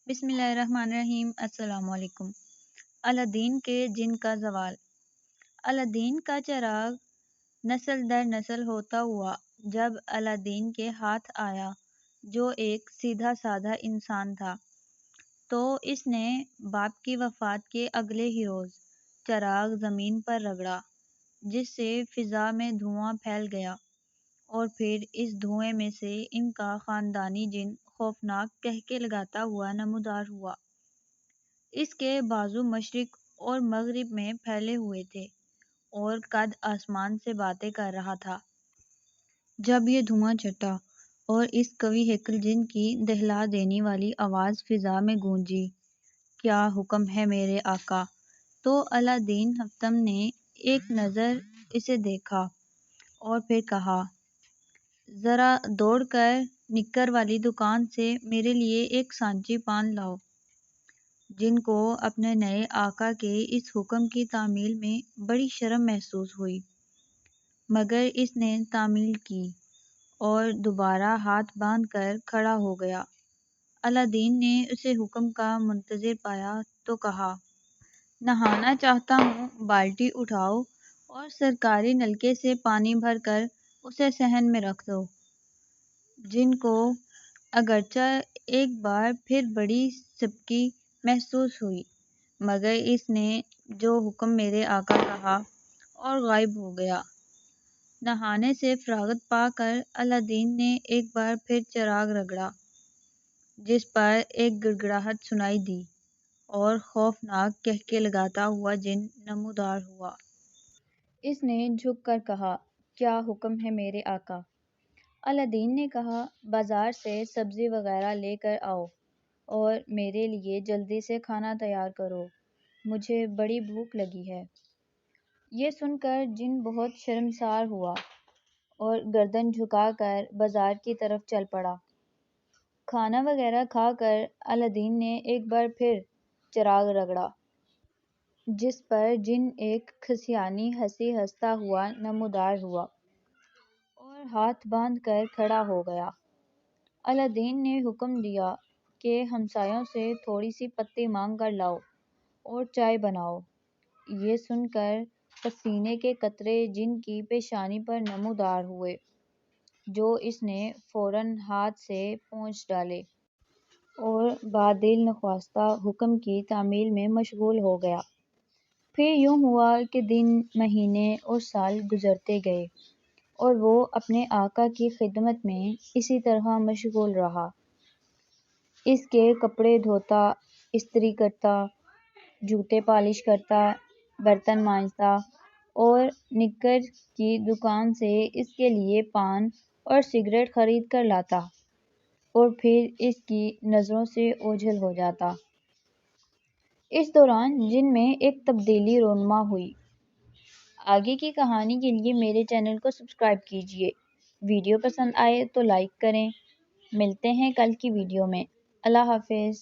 بسم اللہ الرحمن الرحیم۔ السلام علیکم۔ الدین کے جن کا زوال۔ الدین کا چراغ نسل در نسل ہوتا ہوا جب الدین کے ہاتھ آیا، جو ایک سیدھا سادہ انسان تھا، تو اس نے باپ کی وفات کے اگلے ہی روز چراغ زمین پر رگڑا، جس سے فضا میں دھواں پھیل گیا، اور پھر اس دھوئیں میں سے ان کا خاندانی جن خوفناک کہکے لگاتا ہوا نمودار ہوا۔ اس کے بازو مشرق اور مغرب میں پھیلے ہوئے تھے اور قد آسمان سے باتیں کر رہا تھا۔ جب یہ دھواں چھٹا اور اس قوی ہیکل جن کی دہلا دینے والی آواز فضا میں گونجی، کیا حکم ہے میرے آقا، تو الدین حتم نے ایک نظر اسے دیکھا اور پھر کہا، ذرا دوڑ کر نکر والی دکان سے میرے لیے ایک سانچی پان لاؤ۔ جن کو اپنے نئے آقا کے اس حکم کی تعمیل میں بڑی شرم محسوس ہوئی، مگر اس نے تعمیل کی اور دوبارہ ہاتھ باندھ کر کھڑا ہو گیا۔ الدین نے اسے حکم کا منتظر پایا تو کہا، نہانا چاہتا ہوں، بالٹی اٹھاؤ اور سرکاری نلکے سے پانی بھر کر اسے صحن میں رکھ دو۔ جن کو اگرچہ ایک بار پھر بڑی سبکی محسوس ہوئی، مگر اس نے جو حکم میرے آقا کہا اور غائب ہو گیا۔ نہانے سے فراغت پا کر الدین نے ایک بار پھر چراغ رگڑا، جس پر ایک گڑگڑاہٹ سنائی دی اور خوفناک کہکے لگاتا ہوا جن نمودار ہوا۔ اس نے جھک کر کہا، کیا حکم ہے میرے آقا؟ الدین نے کہا، بازار سے سبزی وغیرہ لے کر آؤ اور میرے لیے جلدی سے کھانا تیار کرو، مجھے بڑی بھوک لگی ہے۔ یہ سن کر جن بہت شرمسار ہوا اور گردن جھکا کر بازار کی طرف چل پڑا۔ کھانا وغیرہ کھا کر الدین نے ایک بار پھر چراغ رگڑا، جس پر جن ایک کھسیانی ہنسی ہنستا ہوا نمودار ہوا اور ہاتھ باندھ کر کھڑا ہو گیا۔ الدین نے حکم دیا کہ ہمسایوں سے تھوڑی سی پتی مانگ کر لاؤ اور چائے بناؤ۔ یہ سن کر پسینے کے قطرے جن کی پیشانی پر نمودار ہوئے، جو اس نے فوراً ہاتھ سے پونچھ ڈالے اور بادل نخواستہ حکم کی تعمیل میں مشغول ہو گیا۔ پھر یوں ہوا کہ دن، مہینے اور سال گزرتے گئے اور وہ اپنے آقا کی خدمت میں اسی طرح مشغول رہا۔ اس کے کپڑے دھوتا، استری کرتا، جوتے پالش کرتا، برتن مانجتا اور نکر کی دکان سے اس کے لیے پان اور سگریٹ خرید کر لاتا اور پھر اس کی نظروں سے اوجھل ہو جاتا۔ اس دوران جن میں ایک تبدیلی رونما ہوئی۔ آگے کی کہانی کے لیے میرے چینل کو سبسکرائب کیجیے۔ ویڈیو پسند آئے تو لائک کریں۔ ملتے ہیں کل کی ویڈیو میں۔ اللہ حافظ۔